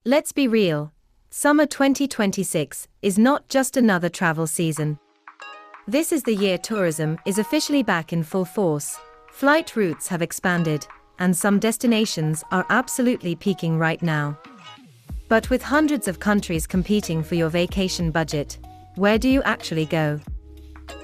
Let's be real. Summer 2026 is not just another travel season. This is the year tourism is officially back in full force. Flight routes have expanded, and some destinations are absolutely peaking right now. But with hundreds of countries competing for your vacation budget, where do you actually go?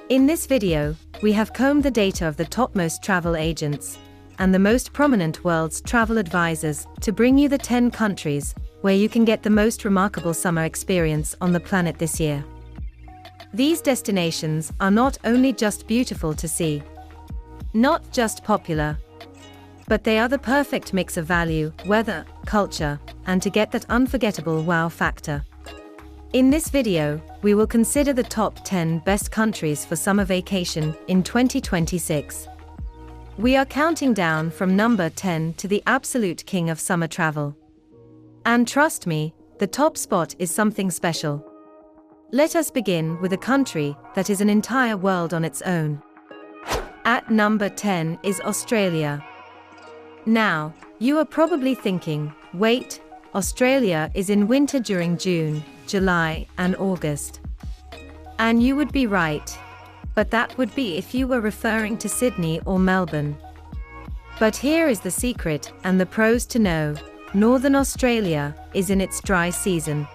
In this video, we have combed the data of the topmost travel agents and the most prominent world's travel advisors to bring you the 10 countries where you can get the most remarkable summer experience on the planet this year. These destinations are not only just beautiful to see, not just popular, but they are the perfect mix of value, weather, culture, and to get that unforgettable wow factor. In this video, we will consider the top 10 best countries for summer vacation in 2026. We are counting down from number 10 to the absolute king of summer travel. And trust me, the top spot is something special. Let us begin with a country that is an entire world on its own. At number 10 is Australia. Now, you are probably thinking, wait, Australia is in winter during June, July, and August. And you would be right. But that would be if you were referring to Sydney or Melbourne. But here is the secret and the pros to know. Northern Australia is in its dry season.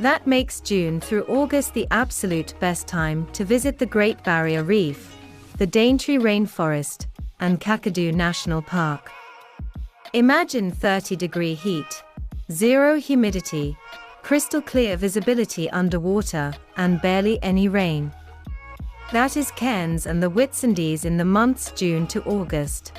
That makes June through August the absolute best time to visit the Great Barrier Reef, the Daintree Rainforest, and Kakadu National Park. Imagine 30-degree heat, zero humidity, crystal clear visibility underwater, and barely any rain. That is Cairns and the Whitsundays in the months June to August.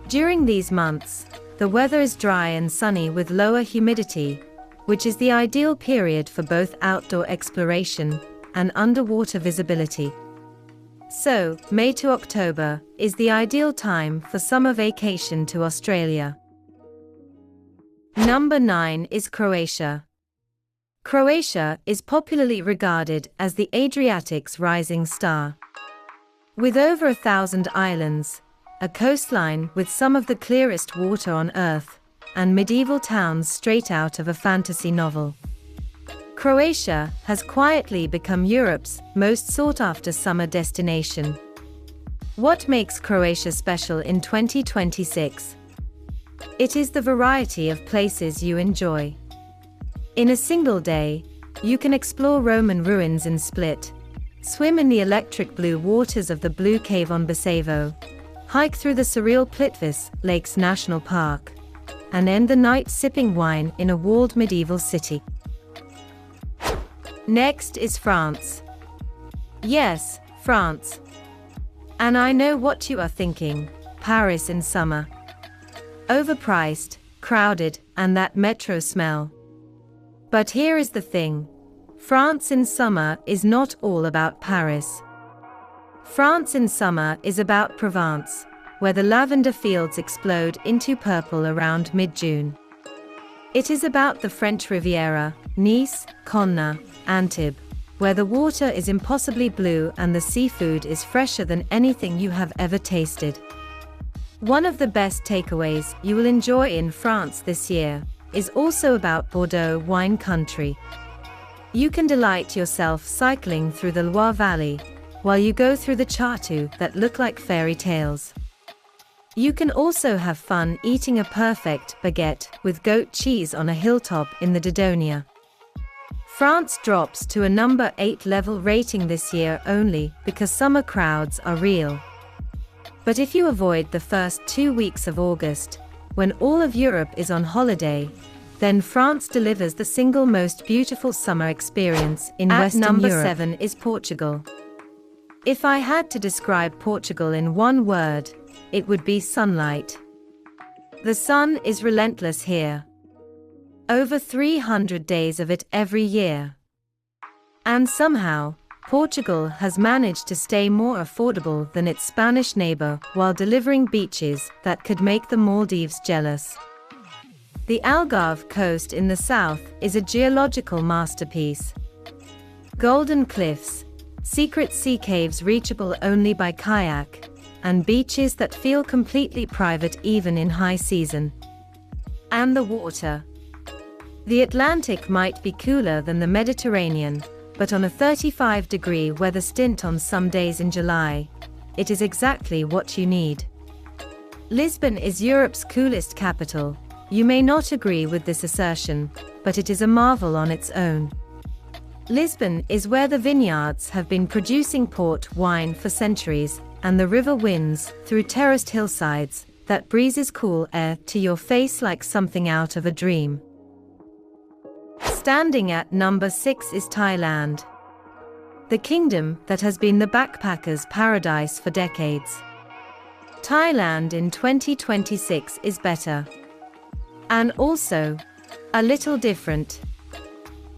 During these months, the weather is dry and sunny with lower humidity, which is the ideal period for both outdoor exploration and underwater visibility. So, May to October is the ideal time for summer vacation to Australia. Number 9 is Croatia. Croatia is popularly regarded as the Adriatic's rising star. With over 1,000 islands, a coastline with some of the clearest water on Earth, and medieval towns straight out of a fantasy novel, Croatia has quietly become Europe's most sought-after summer destination. What makes Croatia special in 2026? It is the variety of places you enjoy. In a single day, you can explore Roman ruins in Split, swim in the electric blue waters of the Blue Cave on Basevo, hike through the surreal Plitvice Lakes National Park, and end the night sipping wine in a walled medieval city. Next is France. Yes, France. And I know what you are thinking, Paris in summer. Overpriced, crowded, and that metro smell. But here is the thing. France in summer is not all about Paris. France in summer is about Provence, where the lavender fields explode into purple around mid-June. It is about the French Riviera, Nice, Cannes, Antibes, where the water is impossibly blue and the seafood is fresher than anything you have ever tasted. One of the best takeaways you will enjoy in France this year is also about Bordeaux wine country. You can delight yourself cycling through the Loire Valley, while you go through the chateaux that look like fairy tales. You can also have fun eating a perfect baguette with goat cheese on a hilltop in the Dordogne. France drops to a number 8 level rating this year only because summer crowds are real. But if you avoid the first 2 weeks of August, when all of Europe is on holiday, then France delivers the single most beautiful summer experience in Western Europe. At number 7 is Portugal. If I had to describe Portugal in one word, it would be sunlight. The sun is relentless here. Over 300 days of it every year. And somehow, Portugal has managed to stay more affordable than its Spanish neighbor while delivering beaches that could make the Maldives jealous. The Algarve coast in the south is a geological masterpiece. Golden cliffs, secret sea caves reachable only by kayak, and beaches that feel completely private even in high season. And the water. The Atlantic might be cooler than the Mediterranean, but on a 35-degree weather stint on some days in July, it is exactly what you need. Lisbon is Europe's coolest capital. You may not agree with this assertion, but it is a marvel on its own. Lisbon is where the vineyards have been producing port wine for centuries, and the river winds through terraced hillsides that breezes cool air to your face like something out of a dream. Standing at number 6 is Thailand, the kingdom that has been the backpackers' paradise for decades. Thailand in 2026 is better. And also, a little different.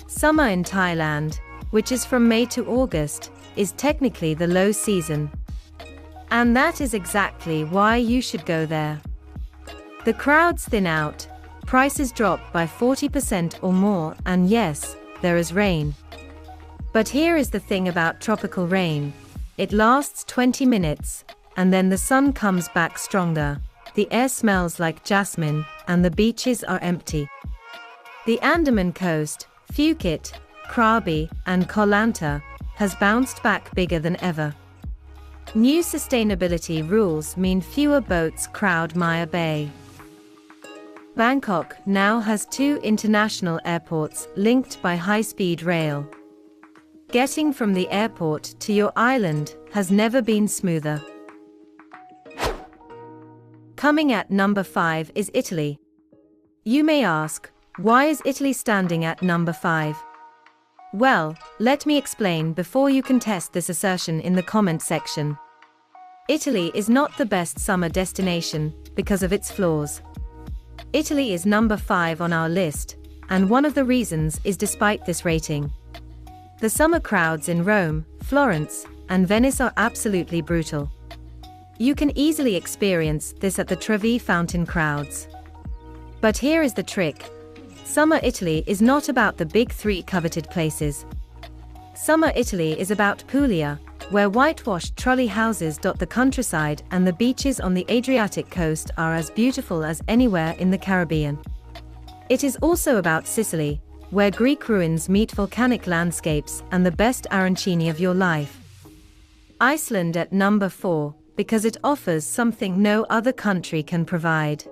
Summer in Thailand, which is from May to August, is technically the low season. And that is exactly why you should go there. The crowds thin out, prices drop by 40% or more, and yes, there is rain. But here is the thing about tropical rain. It lasts 20 minutes, and then the sun comes back stronger. The air smells like jasmine, and the beaches are empty. The Andaman coast, Phuket, Krabi, and Koh Lanta, has bounced back bigger than ever. New sustainability rules mean fewer boats crowd Maya Bay. Bangkok now has 2 international airports linked by high-speed rail. Getting from the airport to your island has never been smoother. Coming at number 5 is Italy. You may ask, why is Italy standing at number 5? Well, let me explain before you contest this assertion in the comment section. Italy is not the best summer destination because of its flaws. Italy is number 5 on our list, and one of the reasons is despite this rating. The summer crowds in Rome, Florence, and Venice are absolutely brutal. You can easily experience this at the Trevi fountain crowds. But here is the trick. Summer Italy is not about the big 3 coveted places. Summer Italy is about Puglia, where whitewashed trolley houses dot the countryside and the beaches on the Adriatic coast are as beautiful as anywhere in the Caribbean. It is also about Sicily, where Greek ruins meet volcanic landscapes and the best arancini of your life. Iceland at number 4, because it offers something no other country can provide.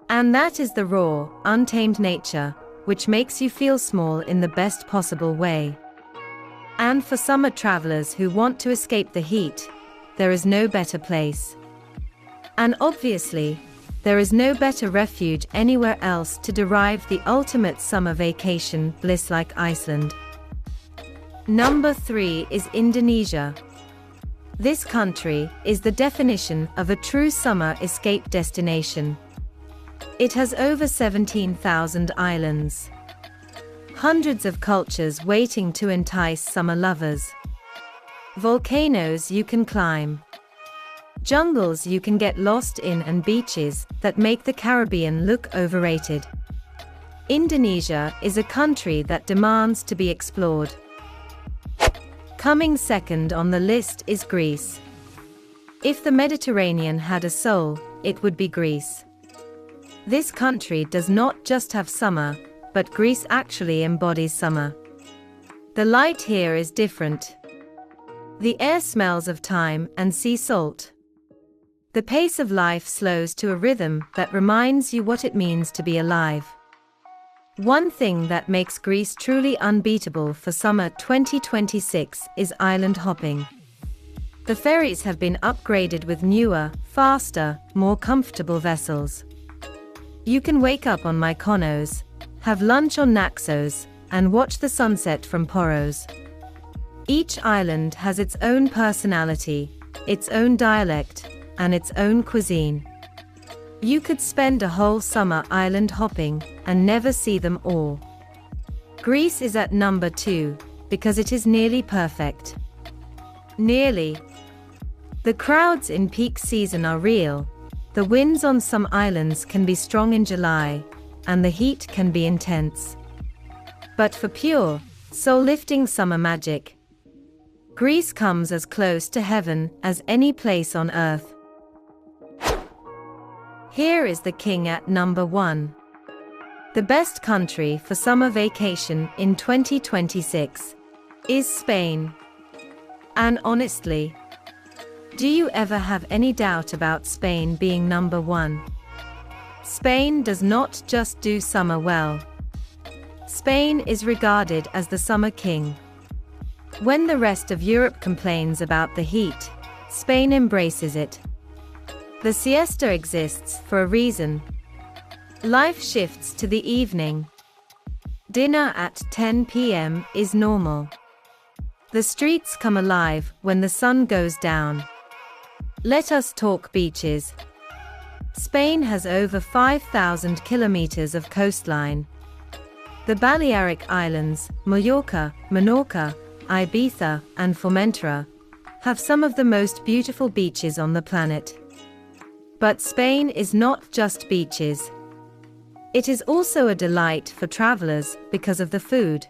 And that is the raw, untamed nature, which makes you feel small in the best possible way. And for summer travelers who want to escape the heat, there is no better place. And obviously, there is no better refuge anywhere else to derive the ultimate summer vacation bliss like Iceland. Number 3 is Indonesia. This country is the definition of a true summer escape destination. It has over 17,000 islands. Hundreds of cultures waiting to entice summer lovers. Volcanoes you can climb. Jungles you can get lost in, and beaches that make the Caribbean look overrated. Indonesia is a country that demands to be explored. Coming second on the list is Greece. If the Mediterranean had a soul, it would be Greece. This country does not just have summer, but Greece actually embodies summer. The light here is different. The air smells of thyme and sea salt. The pace of life slows to a rhythm that reminds you what it means to be alive. One thing that makes Greece truly unbeatable for summer 2026 is island hopping. The ferries have been upgraded with newer, faster, more comfortable vessels. You can wake up on Mykonos, have lunch on Naxos, and watch the sunset from Poros. Each island has its own personality, its own dialect, and its own cuisine. You could spend a whole summer island hopping and never see them all. Greece is at number 2 because it is nearly perfect. Nearly. The crowds in peak season are real. The winds on some islands can be strong in July, and the heat can be intense. But for pure, soul-lifting summer magic, Greece comes as close to heaven as any place on earth. Here is the king at number 1. The best country for summer vacation in 2026 is Spain. And honestly, do you ever have any doubt about Spain being number one? Spain does not just do summer well. Spain is regarded as the summer king. When the rest of Europe complains about the heat, Spain embraces it. The siesta exists for a reason. Life shifts to the evening. Dinner at 10 p.m. is normal. The streets come alive when the sun goes down. Let us talk beaches. Spain has over 5,000 kilometers of coastline. The Balearic Islands, Mallorca, Menorca, Ibiza, and Formentera, have some of the most beautiful beaches on the planet. But Spain is not just beaches. It is also a delight for travelers because of the food.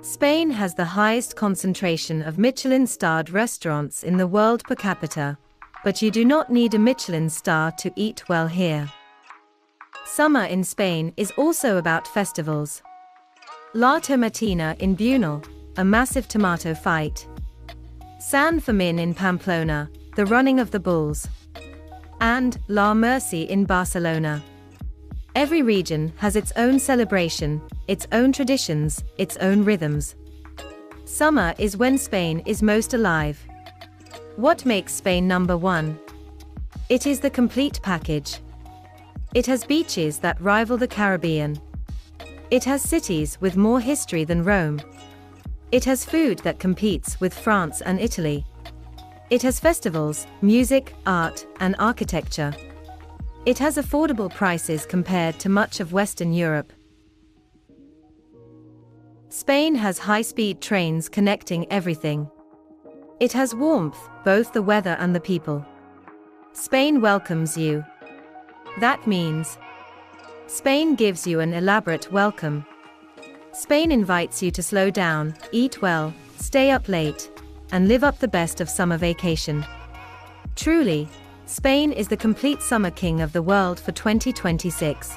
Spain has the highest concentration of Michelin-starred restaurants in the world per capita, but you do not need a Michelin star to eat well here. Summer in Spain is also about festivals. La Tomatina in Bunal, a massive tomato fight. San Fermin in Pamplona, the running of the bulls. And La Mercy in Barcelona. Every region has its own celebration, its own traditions, its own rhythms. Summer is when Spain is most alive. What makes Spain number one? It is the complete package. It has beaches that rival the Caribbean. It has cities with more history than Rome. It has food that competes with France and Italy. It has festivals, music, art, and architecture. It has affordable prices compared to much of Western Europe. Spain has high-speed trains connecting everything. It has warmth, both the weather and the people. Spain welcomes you. That means Spain gives you an elaborate welcome. Spain invites you to slow down, eat well, stay up late, and live up the best of summer vacation. Truly, Spain is the complete summer king of the world for 2026.